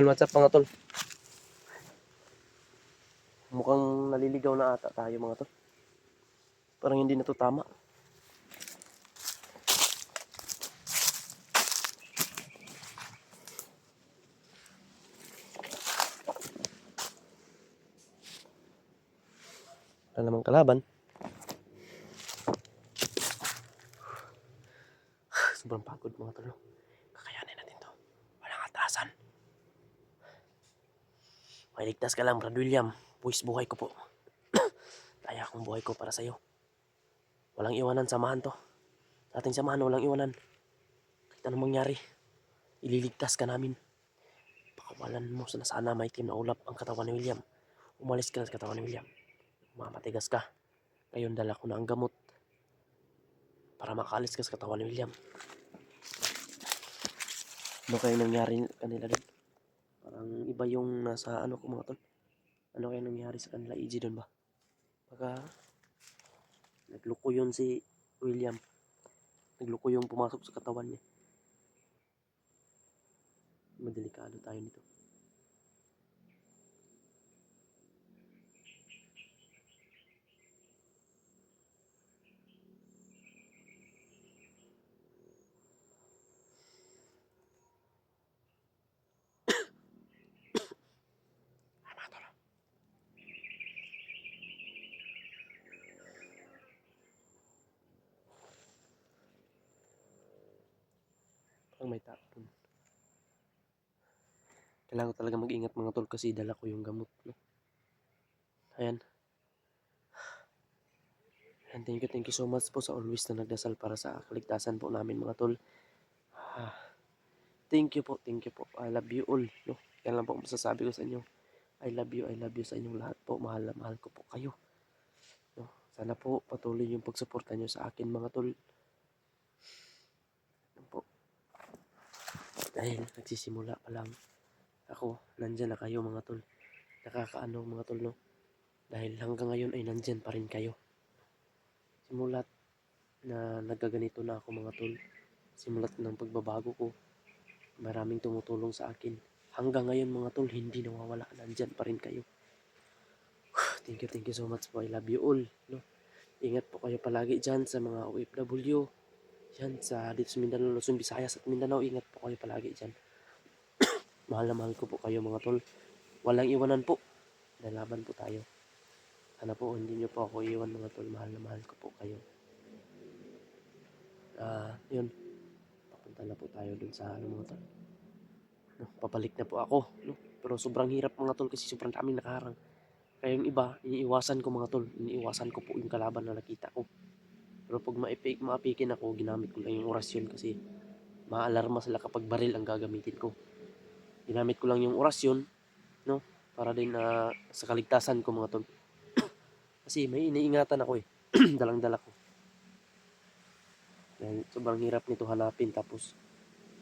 What's up mga tol? Mukhang naliligaw na ata tayo mga tol. Parang hindi na to tama. Wala namang kalaban. Sobrang pagod mga tol. Kakayanin natin to. Walang atasan. Mailigtas ka lang, Brad William. Puwis buhay ko po. Kaya akong buhay ko para sa'yo. Walang iwanan, samahan to. Sa ating samahan, walang iwanan. Kahit anong mangyari, ililigtas ka namin. Pakawalan mo na sana may itim na ulap ang katawan ni William. Umalis ka na sa katawan ni William. Mamatigas ka. Ngayon dala ko na ang gamot para makaalis ka sa katawan ni William. Ano kayo nangyari kanila doon? Parang iba yung nasa ano ko mga tol. Ano kayo nangyari sa kanila, EG doon ba? Baka nagluko yun si William. Nagluko yung pumasok sa katawan niya. Madelikado tayo nito. Parang may tapon. Kailangan ko talaga mag-ingat mga tol kasi dala ko yung gamot. No? Ayan. And thank you so much po sa always na nagdasal para sa kaligtasan po namin mga tol. Thank you po. I love you all. No? Yan lang po masasabi ko sa inyo. I love you sa inyong lahat po. Mahal na mahal ko po kayo. No? Sana po patuloy yung pagsuporta nyo sa akin mga tol. Po. Dahil nagsisimula pa lang ako, nandyan na kayo mga tol. Nakakaano mga tol, no? Dahil hanggang ngayon ay nandyan pa rin kayo. Simulat na nagkaganito na ako mga tol. Simulat ng pagbabago ko. Maraming tumutulong sa akin. Hanggang ngayon mga tol, hindi nawawala. Nandyan pa rin kayo. Thank you so much po. I love you all. No? Ingat po kayo palagi dyan sa mga OFW. Yan sa dito sa Mindanao, Luzon, Visayas at Mindanao. Ingat po kayo palagi dyan. Mahal na mahal ko po kayo mga tol. Walang iwanan po. Lalaban po tayo. Sana po hindi nyo po ako iwan mga tol. Mahal na mahal ko po kayo. Yun. Papunta na po tayo dun sa ano mga tol. No, papalik na po ako. No? Pero sobrang hirap mga tol kasi sobrang daming nakaharang. Kaya yung iba, iniiwasan ko mga tol. Iniiwasan ko po yung kalaban na nakita ko. Pero pag maapikin ako, ginamit ko lang yung orasyon kasi maalarma sila kapag baril ang gagamitin ko. Ginamit ko lang yung orasyon, no? Para din sa kaligtasan ko mga tol. Kasi may iniingatan ako eh. Dalang-dala ko. Dahil sobrang hirap nito hanapin tapos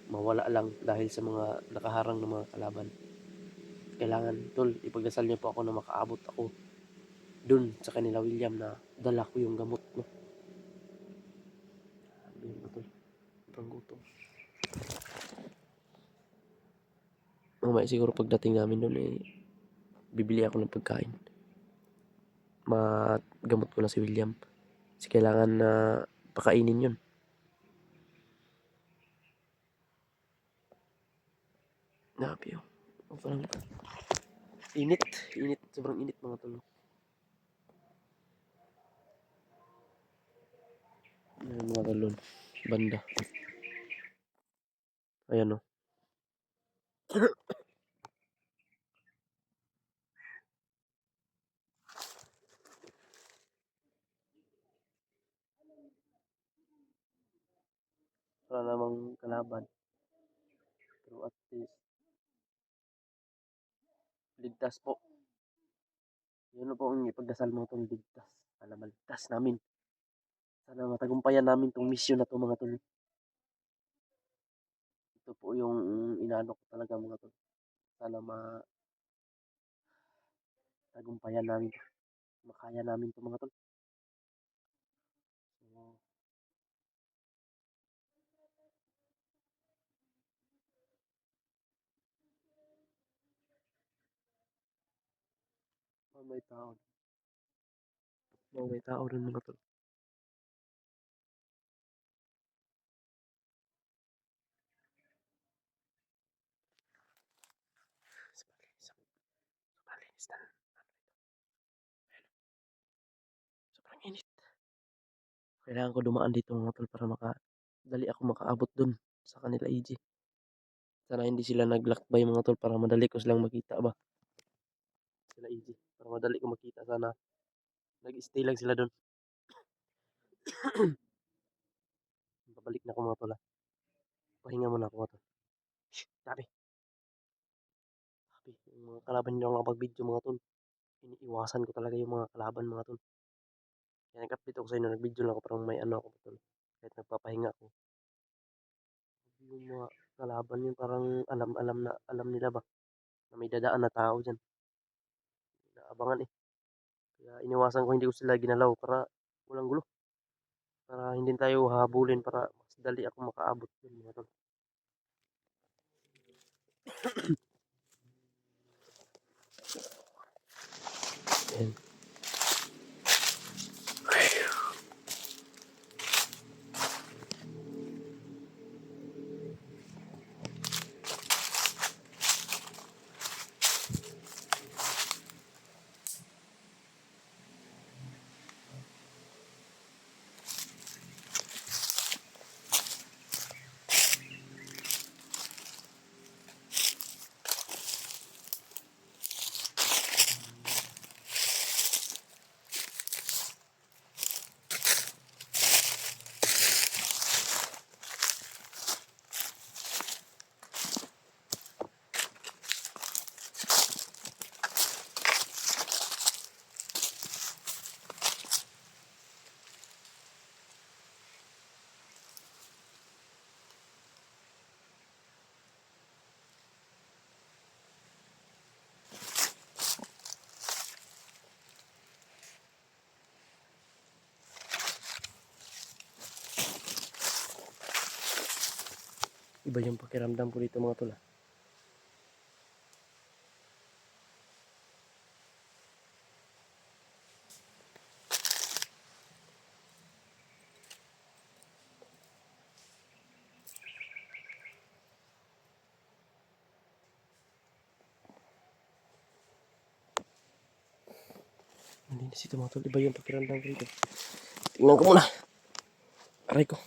mawala lang dahil sa mga nakaharang ng mga kalaban. Kailangan tol, ipagdasal niyo po ako na makaabot ako dun sa kanila William na dala ko yung gamot, no? Sabi mo tol, sobrang gutom. Mamaya siguro pagdating namin dun eh, bibili ako ng pagkain. Magamot ko na si William. Kasi kailangan na pakainin yun. Nabi yun. Parang init. Sobrang init mga tol. Ayan mga talon. Banda. Ayan o. wala namang kalaban. Pero at least, ligtas po. Yun na po ang ipagdasal mo itong ligtas. Sana maligtas namin. Sana matagumpayan namin itong mission na ito mga tol. Ito po yung inaano ko talaga mga tol. Sana matagumpayan namin ito. Makaya namin ito mga tol. So, may tao. May tao rin mga tol. Sobrang linis na. Sobrang init. Kailangan ko dumaan dito mga tol para dali ako makaabot dun sa kanila EJ. Sana hindi sila naglakbay mga tol para madali ko silang makita ba. Sila EJ. Para madali ko makita sana. Nag-stay lang sila dun. Babalik na ako mga tol. Pahinga muna ako mga tol. Sabi. Yung mga kalaban nyo lang nakapag-video mga tol. Iniiwasan ko talaga yung mga kalaban mga tol. Kaya nag-update ako sa inyo. Nag-video lang ako parang may ano ako tol. Kahit nagpapahinga ako. Yung mga kalaban yung parang alam nila ba na may dadaan na tao dyan. Naabangan eh. Kaya iniwasan ko hindi ko sila ginalaw para walang gulo. Para hindi tayo habulin para mas dali ako makaabot dun mga tol. Ayan. Iba yung pakiramdam ko dito mga tol. Malinis ito mga tol. Iba yung pakiramdam ko dito. Tingnan ko muna. Aray ko.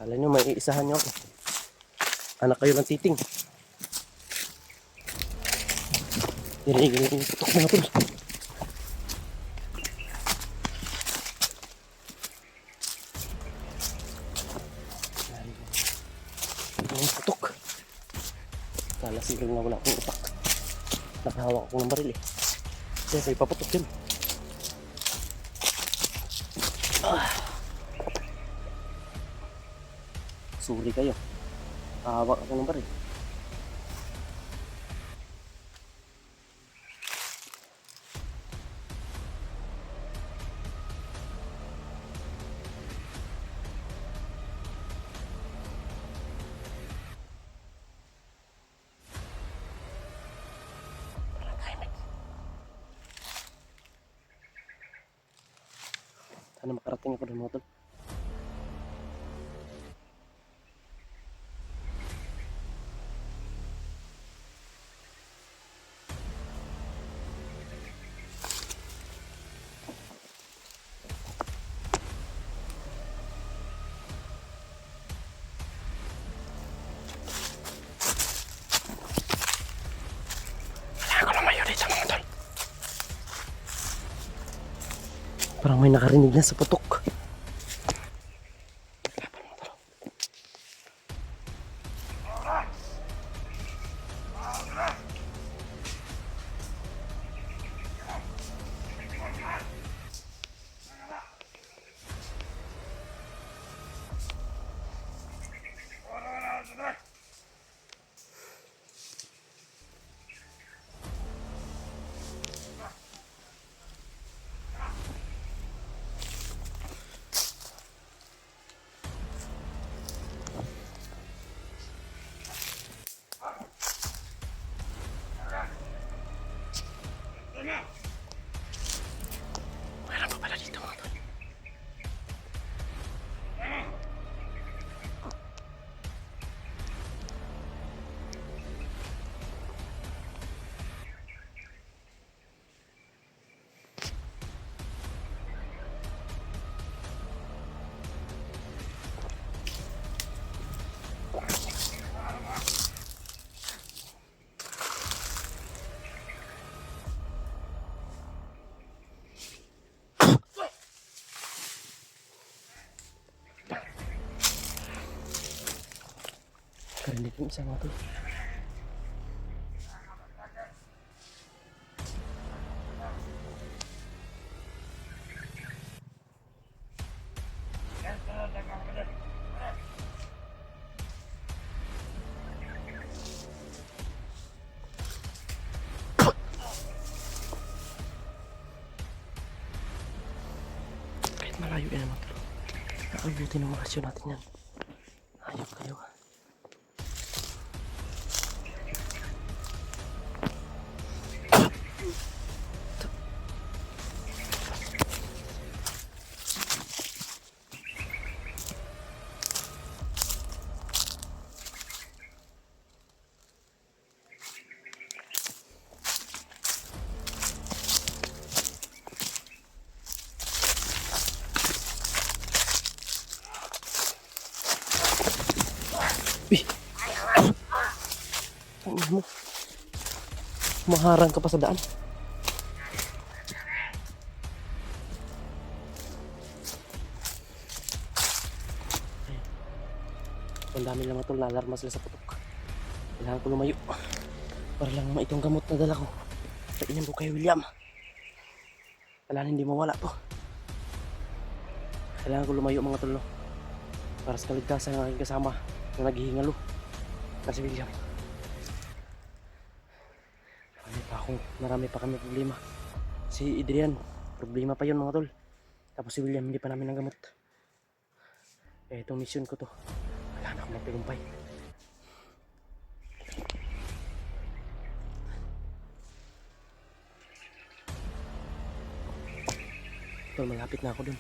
Alam nyo, may iisahan nyo ako. Anak kayo ng titing. Gini, putok mga tol. Lalasing lang na wala akong utak. Nakahawak ako ng baril eh. Kaya may paputok yun. Sorry kayo. Nakahawak ako ng baril. Sana makarating ako doon mga tol. Wala ko lumayo dito mga tol. Parang may nakarinig na sa putok. Mayroon pa pala dito mga tol. Karinig yung isa mga tol. Kahit malayo yan mga tol. Nakabuti ng mga asyo natin yan. Hayop kayo. Uy! Ang mo. Maharang ka pa sa daan. Ang dami lang itong lalarma sila sa putok. Kailangan ko lumayo. Para lang maitong gamot na dala ko. Kainan ko kay William. Kailangan hindi mawala to. Kailangan ko lumayo mga tol. Para sa kaligtasan ng aking kasama na naghihingalo. Kasi William. Marami pa kami problema. Si Adrian, problema pa yun mga tol. Tapos si William, hindi pa namin nagamot. Eh, itong mission ko to. Wala na akong magtagumpay. Tol, malapit na ako dun.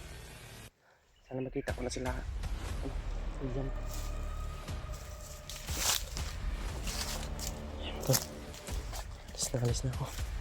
Sana makita ko na sila. William. Ayan tol. Alis na ako.